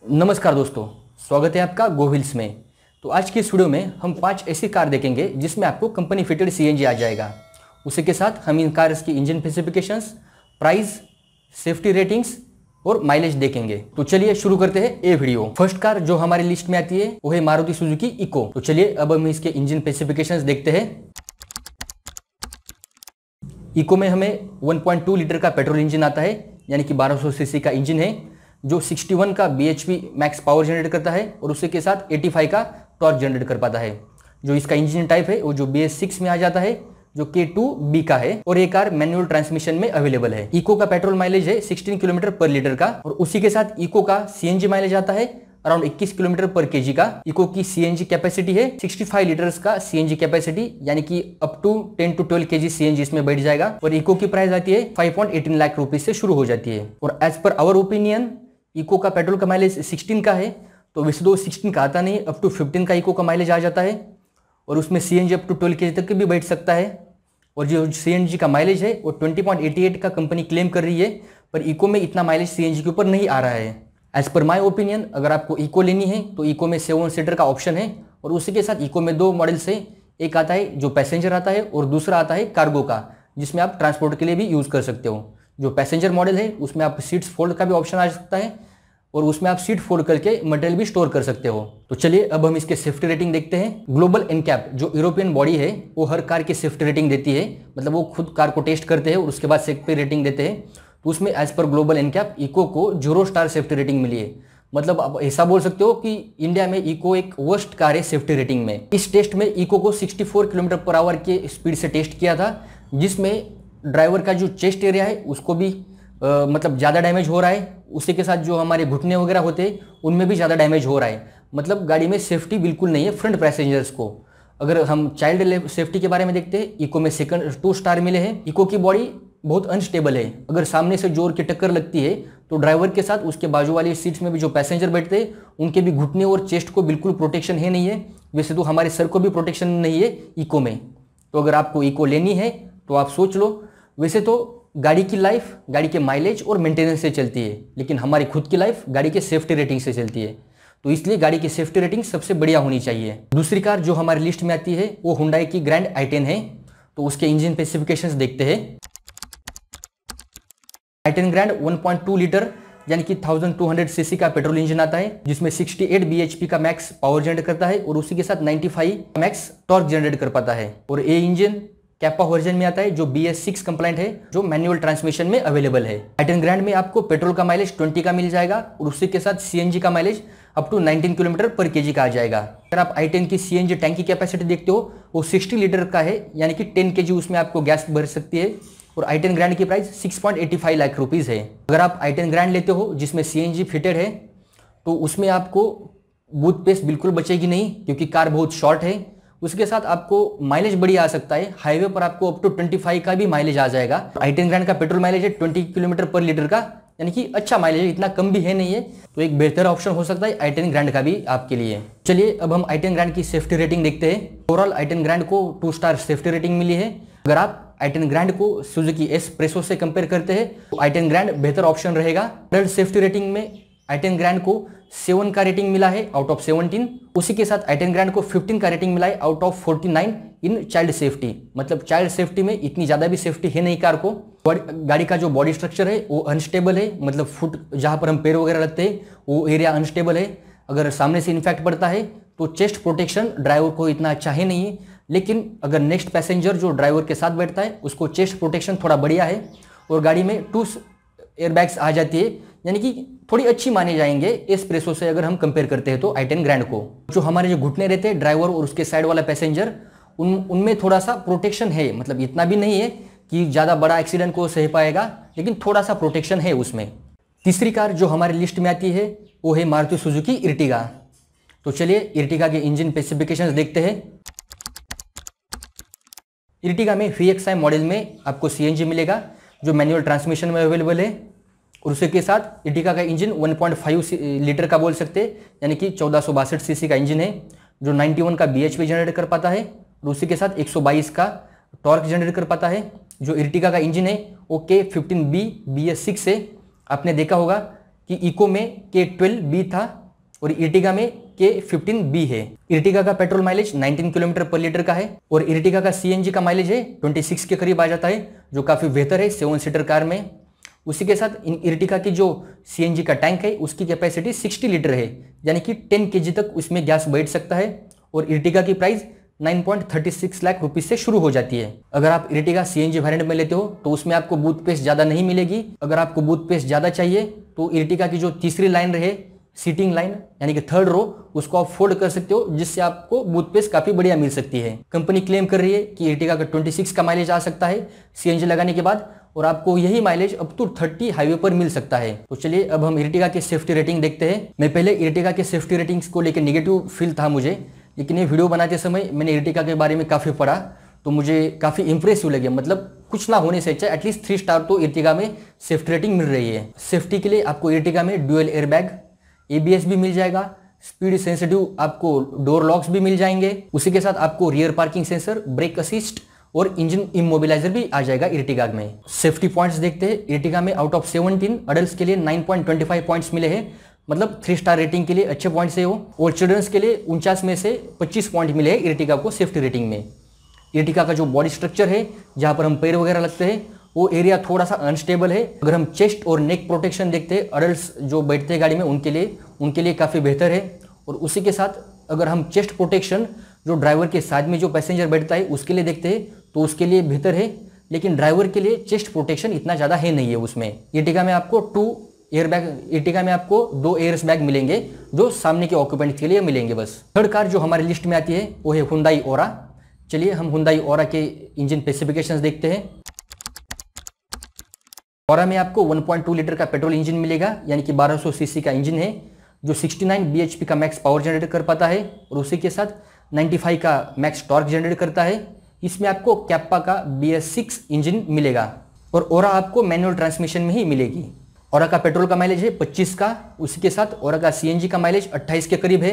नमस्कार दोस्तों, स्वागत है आपका गोहिल्स में। तो आज की इस वीडियो में हम 5 ऐसी कार देखेंगे जिसमें आपको कंपनी फिटेड सीएनजी आ जाएगा। उसी के साथ हम इन कार्स की engine specifications, price, safety ratings और माइलेज देखेंगे। तो चलिए शुरू करते हैं ये वीडियो। फर्स्ट कार जो हमारी लिस्ट में आती है वो है मारुति सुजुकी इको। तो चलिए अब हम इसके इंजन स्पेसिफिकेशंस देखते हैं। इको में हमें 1.2 लीटर का पेट्रोल इंजन आता है, यानी कि 1200 सीसी का इंजन है जो 61 का bhp मैक्स पावर जनरेट करता है और उसी के साथ 85 का टॉर्क जनरेट कर पाता है। जो इसका इंजन टाइप है वो जो BS6 में आ जाता है, जो K2B का है, और ये कार मैनुअल ट्रांसमिशन में अवेलेबल है। इको का पेट्रोल माइलेज है 16 किलोमीटर पर लीटर का, और उसी के साथ इको का सीएनजी माइलेज आता है अराउंड 21 किलोमीटर पर केजी का। इको की सीएनजी कैपेसिटी है 65 लीटर्स का सीएनजी कैपेसिटी, यानी कि up to 10 to 12 kg CNG इसमें बैठ जाएगा। और इको की प्राइस आती है 5.18 लाख रुपीज से शुरू हो जाती है। और as per our opinion Eeco का पेट्रोल का माइलेज 16 का है, तो वैसे तो 16 का आता नहीं, अप टू 15 का इको का माइलेज आ जाता है, और उसमें सीएनजी अप टू 12 केजी तक भी बैठ सकता है। और जो सीएनजी का माइलेज है वो 20.88 का कंपनी क्लेम कर रही है, पर इको में इतना माइलेज सीएनजी के ऊपर नहीं आ रहा है। एज पर माई ओपिनियन अगर आपको इको लेनी है तो इको में 7 सीटर का ऑप्शन है, और उसी के साथ इको में 2 मॉडल्स है। एक आता है जो पैसेंजर आता है और दूसरा आता है कार्गो का, जिसमें आप ट्रांसपोर्ट के लिए भी यूज़ कर सकते हो। जो पैसेंजर मॉडल है उसमें आप सीट्स फोल्ड का भी ऑप्शन आ सकता है, और उसमें आप सीट फोल्ड करके मटेरियल भी स्टोर कर सकते हो। तो चलिए अब हम इसके सेफ्टी रेटिंग देखते हैं। ग्लोबल एनकैप जो यूरोपियन बॉडी है वो हर कार की सेफ्टी रेटिंग देती है, मतलब वो खुद कार को टेस्ट करते हैं और उसके बाद सेफ्टी रेटिंग देते हैं। तो उसमें as per global NCAP eco को 0 स्टार सेफ्टी रेटिंग मिली है। मतलब आप ऐसा बोल सकते हो कि इंडिया में इको एक वर्स्ट कार है सेफ्टी रेटिंग में। इस टेस्ट में इको को 64 किलोमीटर पर आवर के स्पीड से टेस्ट किया था, जिसमें ड्राइवर का जो चेस्ट एरिया है उसको भी मतलब ज़्यादा डैमेज हो रहा है। उसी के साथ जो हमारे घुटने वगैरह होते हैं उनमें भी ज़्यादा डैमेज हो रहा है। मतलब गाड़ी में सेफ्टी बिल्कुल नहीं है फ्रंट पैसेंजर्स को। अगर हम चाइल्ड सेफ्टी के बारे में देखते हैं, इको में 2 स्टार मिले हैं। इको की बॉडी बहुत अनस्टेबल है। अगर सामने से जोर की टक्कर लगती है तो ड्राइवर के साथ उसके बाजू वाली सीट्स में भी जो पैसेंजर बैठते हैं उनके भी घुटने और चेस्ट को बिल्कुल प्रोटेक्शन है नहीं है। वैसे तो हमारे सर को भी प्रोटेक्शन नहीं है इको में। तो अगर आपको इको लेनी है तो आप सोच लो। वैसे तो गाड़ी की लाइफ गाड़ी के माइलेज और मेंटेनेंस से चलती है, लेकिन हमारी खुद की लाइफ गाड़ी के सेफ्टी रेटिंग से चलती है। तो इसलिए गाड़ी की सेफ्टी रेटिंग सबसे बढ़िया होनी चाहिए। दूसरी कार जो हमारी लिस्ट में आती है वो हुंडई की ग्रैंड i10 है। तो उसके इंजन स्पेसिफिकेशंस देखते हैं। i10 ग्रैंड 1.2 लीटर यानी कि 1200 सीसी का पेट्रोल इंजन आता है, जिसमें 68 bhp का मैक्स पावर जनरेट करता है और उसी के साथ 95 मैक्स टॉर्क जनरेट कर पाता है। और ये इंजन कैपा वर्जन में आता है जो BS6 कंप्लाइंट है, जो मैनुअल ट्रांसमिशन में अवेलेबल है। i10 ग्रैंड में आपको पेट्रोल का माइलेज 20 का मिल जाएगा, और उसी के साथ सीएनजी का mileage up to 19 kilometre per kg का आ जाएगा। अगर आप i10 की सीएनजी टैंक की कैपेसिटी देखते हो वो 60 लीटर का है, यानी कि 10 केजी उसमें आपको गैस भर सकती है। और i10 ग्रैंड की प्राइस 6.85 लाख रुपीज़ है। अगर आप i10 ग्रैंड लेते हो जिसमें सीएनजी फिटेड है तो उसमें आपको बूथ स्पेस बिल्कुल बचेगी नहीं, क्योंकि कार बहुत शॉर्ट है। उसके साथ आपको माइलेज बढ़िया आ सकता है। हाईवे पर आपको अप टू 25 का भी माइलेज आ जाएगा। i10 ग्रैंड का पेट्रोल माइलेज है 20 किलोमीटर पर लीटर का, यानी कि अच्छा माइलेज है, इतना कम भी है नहीं है। तो एक बेहतर ऑप्शन हो सकता है i10 ग्रैंड का भी आपके लिए। चलिए अब हम i10 ग्रैंड की सेफ्टी रेटिंग देखते हैं। ओवरऑल i10 ग्रैंड को 2 स्टार सेफ्टी रेटिंग मिली है। अगर आप i10 ग्रैंड को सुजुकी एस प्रेसो से कंपेयर करते हैं तो i10 ग्रैंड बेहतर ऑप्शन रहेगा। सेफ्टी रेटिंग में i10 ग्रैंड को 7 का रेटिंग मिला है आउट ऑफ 17। उसी के साथ i10 ग्रैंड को 15 का रेटिंग मिला है out of 49 in child safety. मतलब चाइल्ड सेफ्टी में इतनी ज़्यादा भी सेफ्टी है नहीं कार को। गाड़ी का जो बॉडी स्ट्रक्चर है वो अनस्टेबल है, मतलब फुट जहाँ पर हम पैर वगैरह रखते हैं वो एरिया अनस्टेबल है। अगर सामने से इन्फेक्ट पड़ता है तो चेस्ट प्रोटेक्शन ड्राइवर को इतना अच्छा है नहीं है, लेकिन अगर नेक्स्ट पैसेंजर जो ड्राइवर के साथ बैठता है उसको चेस्ट प्रोटेक्शन थोड़ा बढ़िया है। और गाड़ी में 2 एयरबैग्स आ जाती है, यानी कि थोड़ी अच्छी माने जाएंगे इस प्रेसो से अगर हम कंपेयर करते हैं तो i10 ग्रैंड को। जो हमारे जो घुटने रहते हैं ड्राइवर और उसके साइड वाला पैसेंजर, उनमें थोड़ा सा प्रोटेक्शन है। मतलब इतना भी नहीं है कि ज़्यादा बड़ा एक्सीडेंट को सह पाएगा, लेकिन थोड़ा सा प्रोटेक्शन है उसमें। तीसरी कार जो हमारी लिस्ट में आती है वो है मारुति सुजुकी इर्टिगा। तो चलिए इर्टिगा के इंजन स्पेसिफिकेशंस देखते हैं। इर्टिगा में VXI मॉडल में आपको सीएनजी मिलेगा जो मैनुअल ट्रांसमिशन में अवेलेबल है, और उसी के साथ इर्टिगा का इंजन 1.5 लीटर का बोल सकते हैं, यानी कि 1462 सीसी का इंजन है जो 91 का bhp जनरेट कर पाता है, और उसी के साथ 122 का टॉर्क जनरेट कर पाता है। जो इर्टिगा का इंजन है वो K15B BS6 है। आपने देखा होगा कि इको में K12B था और इर्टिगा में K15B है। इर्टिगा का पेट्रोल माइलेज 19 किलोमीटर पर लीटर का है और इर्टिगा का CNG का माइलेज है 26 के करीब आ जाता है, जो काफ़ी बेहतर है 7 सीटर कार में। उसी के साथ इर्टिगा की जो CNG का टैंक है उसकी कैपेसिटी 60 लीटर है, यानी कि 10 kg तक उसमें गैस बैठ सकता है और इर्टिगा की प्राइस 9.36 लाख रुपीस से शुरू हो जाती है। अगर आप इर्टिगा CNG वेरिएंट में लेते हो तो उसमें आपको बूथ स्पेस ज़्यादा नहीं मिलेगी। अगर आपको बूथ स्पेस ज़्यादा चाहिए तो इर्टिगा की जो तीसरी लाइन रहे, सीटिंग लाइन यानी कि थर्ड रो, उसको आप फोल्ड कर सकते हो, जिससे आपको बूथ स्पेस काफ़ी बढ़िया मिल सकती है। कंपनी क्लेम कर रही है कि इर्टिगा का 26 का माइलेज आ सकता है CNG लगाने के बाद और आपको यही माइलेज अप टू 30 हाईवे पर मिल सकता है। तो चलिए अब हम इर्टिगा की सेफ्टी रेटिंग देखते हैं। मैं पहले इर्टिगा के सेफ्टी रेटिंग्स को लेकर नेगेटिव फील था मुझे, लेकिन ये वीडियो बनाते समय मैंने इर्टिगा के बारे में काफ़ी पढ़ा तो मुझे काफ़ी इंप्रेसिव लगे। मतलब कुछ ना होने से अच्छा एटलीस्ट 3 स्टार तो इर्टिगा में सेफ्टी रेटिंग मिल रही है। सेफ्टी के लिए आपको इर्टिगा में ड्यूअल एयरबैग, ABS भी मिल जाएगा, स्पीड सेंसिटिव आपको डोर लॉक्स भी मिल जाएंगे। उसी के साथ आपको rear parking sensor, brake assist और इंजन इमोबिलाइजर भी आ जाएगा इर्टिगा में। सेफ्टी पॉइंट्स देखते हैं। इर्टिगा में आउट ऑफ 17 अडल्ट्स के लिए 9.25 पॉइंट्स मिले हैं, मतलब 3 स्टार रेटिंग के लिए अच्छे पॉइंट्स है वो। और चिल्ड्रंस के लिए 49 में से 25 पॉइंट मिले हैं इर्टिगा को सेफ्टी रेटिंग में। इर्टिगा का जो बॉडी स्ट्रक्चर है, जहाँ पर हम पैर वगैरह लगते हैं, वो एरिया थोड़ा सा अनस्टेबल है। अगर हम चेस्ट और नेक प्रोटेक्शन देखते हैं अडल्ट्स जो बैठते हैं गाड़ी में उनके लिए काफ़ी बेहतर है। और उसी के साथ अगर हम चेस्ट प्रोटेक्शन जो ड्राइवर के साथ में जो पैसेंजर बैठता है उसके लिए देखते हैं तो उसके लिए बेहतर है, लेकिन ड्राइवर के लिए चेस्ट प्रोटेक्शन इतना ज़्यादा है नहीं है उसमें। इर्टिगा में आपको 2 एयर बैग मिलेंगे जो सामने के ऑक्यूपेंट के लिए मिलेंगे बस। थर्ड कार जो हमारी लिस्ट में आती है वो है हुंडई ओरा। चलिए हम हुंडई ओरा के इंजन स्पेसिफिकेशंस देखते हैं। ओरा में आपको 1.2 लीटर का पेट्रोल इंजन मिलेगा, यानी कि 1200 सीसी का इंजन है जो 69 bhp का मैक्स पावर जनरेट कर पाता है और उसी के साथ 95 का मैक्स टॉर्क जनरेट करता है। इसमें आपको कैप्पा का BS6 इंजन मिलेगा और ओरा आपको मैनुअल ट्रांसमिशन में ही मिलेगी। ओरा का पेट्रोल का माइलेज है 25 का, उसी के साथ ओरा का CNG का माइलेज 28 के करीब है,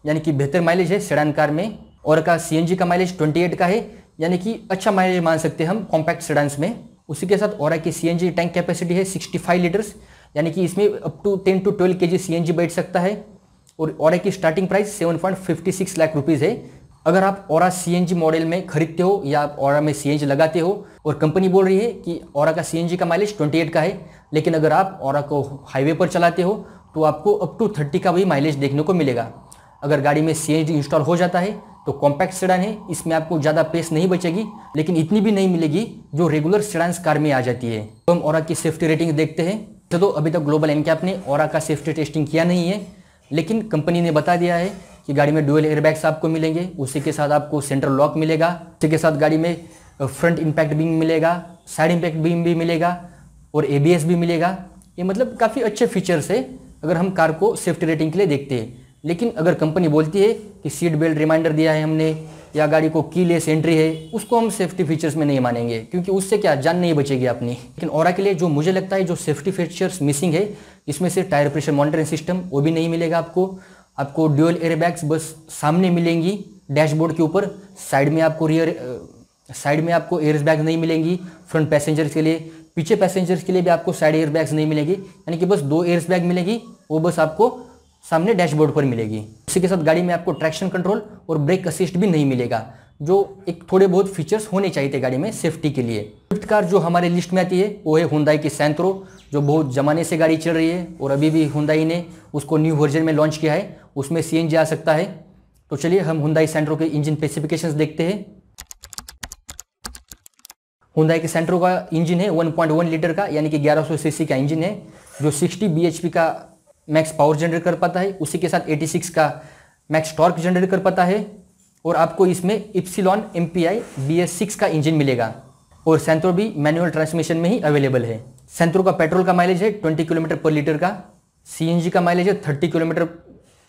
यानी कि बेहतर माइलेज है सेडान कार में। ओरा का CNG का माइलेज 28 का है, यानी कि अच्छा माइलेज मान सकते हैं हम कॉम्पैक्ट सेडान्स में। उसी के साथ ओरा की CNG टैंक कैपेसिटी है 65 लीटर्स, यानी कि इसमें up to 10 to 12 kg CNG बैठ सकता है और ओरा की स्टार्टिंग प्राइस 7.56 लाख रुपीज़ है। अगर आप ओरा CNG मॉडल में खरीदते हो या आप ओरा में CNG लगाते हो और कंपनी बोल रही है कि ओरा का CNG का माइलेज 28 का है, लेकिन अगर आप ओरा को हाईवे पर चलाते हो तो आपको अप टू 30 का भी माइलेज देखने को मिलेगा। अगर गाड़ी में CNG इंस्टॉल हो जाता है तो कॉम्पैक्ट सेडान है, इसमें आपको ज़्यादा पेस नहीं बचेगी, लेकिन इतनी भी नहीं मिलेगी जो रेगुलर सेडान्स कार में आ जाती है। तो हम ओरा की सेफ्टी रेटिंग देखते हैं। तो अभी तक ग्लोबल एनकैप ने ओरा का सेफ्टी टेस्टिंग किया नहीं है, लेकिन कंपनी ने बता दिया है कि गाड़ी में डुअल एयरबैग्स आपको मिलेंगे, उसी के साथ आपको सेंट्रल लॉक मिलेगा, उसी के साथ गाड़ी में फ्रंट इम्पैक्ट बीम मिलेगा, साइड इम्पैक्ट बीम भी मिलेगा और ABS भी मिलेगा। ये मतलब काफ़ी अच्छे फीचर्स है अगर हम कार को सेफ्टी रेटिंग के लिए देखते हैं। लेकिन अगर कंपनी बोलती है कि सीट बेल्ट रिमाइंडर दिया है हमने या गाड़ी को कीलेस एंट्री है, उसको हम सेफ्टी फीचर्स में नहीं मानेंगे, क्योंकि उससे क्या जान नहीं बचेगी अपनी। लेकिन ओरा के लिए जो मुझे लगता है जो सेफ्टी फीचर्स मिसिंग है, इसमें से टायर प्रेशर मॉनिटरिंग सिस्टम वो भी नहीं मिलेगा आपको ड्यूअल एयरबैग्स बस सामने मिलेंगी डैशबोर्ड के ऊपर, साइड में आपको एयरबैग नहीं मिलेंगी। फ्रंट पैसेंजर्स के लिए, पीछे पैसेंजर्स के लिए भी आपको साइड एयरबैग्स नहीं मिलेगी, यानी कि बस 2 एयरबैग मिलेगी, वो बस आपको सामने डैशबोर्ड पर मिलेगी। उसी के साथ गाड़ी में आपको ट्रैक्शन कंट्रोल और ब्रेक असिस्ट भी नहीं मिलेगा, जो एक थोड़े बहुत फीचर्स होने चाहिए थे गाड़ी में सेफ्टी के लिए। फिफ्थ कार जो हमारे लिस्ट में आती है वो है हुंडई की सैंत्रो, जो बहुत ज़माने से गाड़ी चल रही है और अभी भी हुंडई ने उसको न्यू वर्जन में लॉन्च किया है, उसमें CNG आ सकता है। तो चलिए हम हुंडई सैंत्रो के इंजन स्पेसिफिकेशंस देखते हैं। हुंडई के सैंत्रो का इंजन है 1.1 लीटर का, यानी कि 1100 सीसी का इंजन है जो 60 bhp का मैक्स पावर जनरेट कर पाता है, उसी के साथ 86 का मैक्स टॉर्क जनरेट कर पाता है और आपको इसमें इप्सिलॉन MPI BS6 का इंजन मिलेगा और सैंत्रो भी मैनुअल ट्रांसमिशन में ही अवेलेबल है। सैंत्रो का पेट्रोल का माइलेज है 20 किलोमीटर पर लीटर का, CNG का माइलेज है 30 किलोमीटर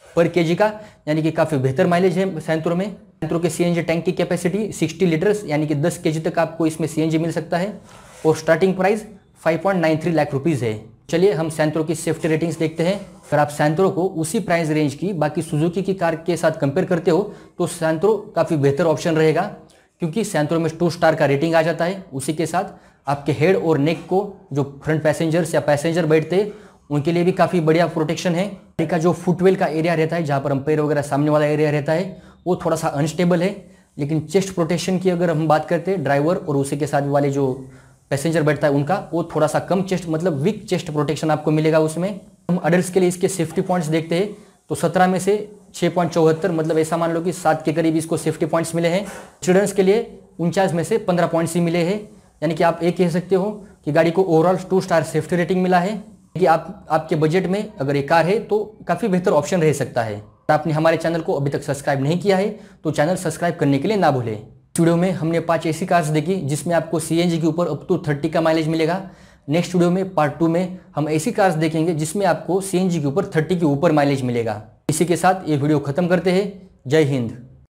पर kg का, यानी कि काफ़ी बेहतर माइलेज है सैंत्रो में। सैंत्रो के CNG टैंक की कैपेसिटी 60 लीटर्स, यानी कि 10 kg तक आपको इसमें CNG मिल सकता है और स्टार्टिंग प्राइस 5.93 लाख रुपीज़ है। चलिए हम सैंत्रो की सेफ्टी रेटिंग्स देखते हैं। अगर आप सैंत्रो को उसी प्राइस रेंज की बाकी सुजुकी की कार के साथ कंपेयर करते हो तो सैंत्रो काफ़ी बेहतर ऑप्शन रहेगा, क्योंकि सैंत्रो में 2 स्टार का रेटिंग आ जाता है। उसी के साथ आपके हेड और नेक को जो फ्रंट पैसेंजर्स या पैसेंजर बैठते हैं उनके लिए भी काफ़ी बढ़िया प्रोटेक्शन है। गाड़ी का जो फुटवेल का एरिया रहता है, जहाँ पर अंपायर वगैरह सामने वाला एरिया रहता है, वो थोड़ा सा अनस्टेबल है। लेकिन चेस्ट प्रोटेक्शन की अगर हम बात करते हैं, ड्राइवर और उसी के साथ वाले जो पैसेंजर बैठता है उनका, वो थोड़ा सा कम चेस्ट मतलब वीक चेस्ट प्रोटेक्शन आपको मिलेगा उसमें। हम अडल्ट्स के लिए इसके सेफ्टी पॉइंट्स देखते हैं तो 17 में से 6.74 मतलब ऐसा मान लो कि 7 के करीब इसको सेफ्टी पॉइंट्स मिले हैं। चिल्ड्रंस के लिए 49 में से 15 पॉइंट्स ही मिले हैं। यानी कि आप एक कह सकते हो कि गाड़ी को ओवरऑल 2 स्टार सेफ्टी रेटिंग मिला है कि आपके बजट में अगर ये कार है तो काफ़ी बेहतर ऑप्शन रह सकता है। आपने हमारे चैनल को अभी तक सब्सक्राइब नहीं किया है तो चैनल सब्सक्राइब करने के लिए ना भूलें। इस वीडियो में हमने 5 ऐसी कार्स देखी जिसमें आपको सीएनजी के ऊपर अप टू 30 का माइलेज मिलेगा। नेक्स्ट वीडियो में पार्ट 2 में हम ऐसी कार्स देखेंगे जिसमें आपको सीएनजी के ऊपर 30 के ऊपर माइलेज मिलेगा। इसी के साथ ये वीडियो खत्म करते हैं। जय हिंद।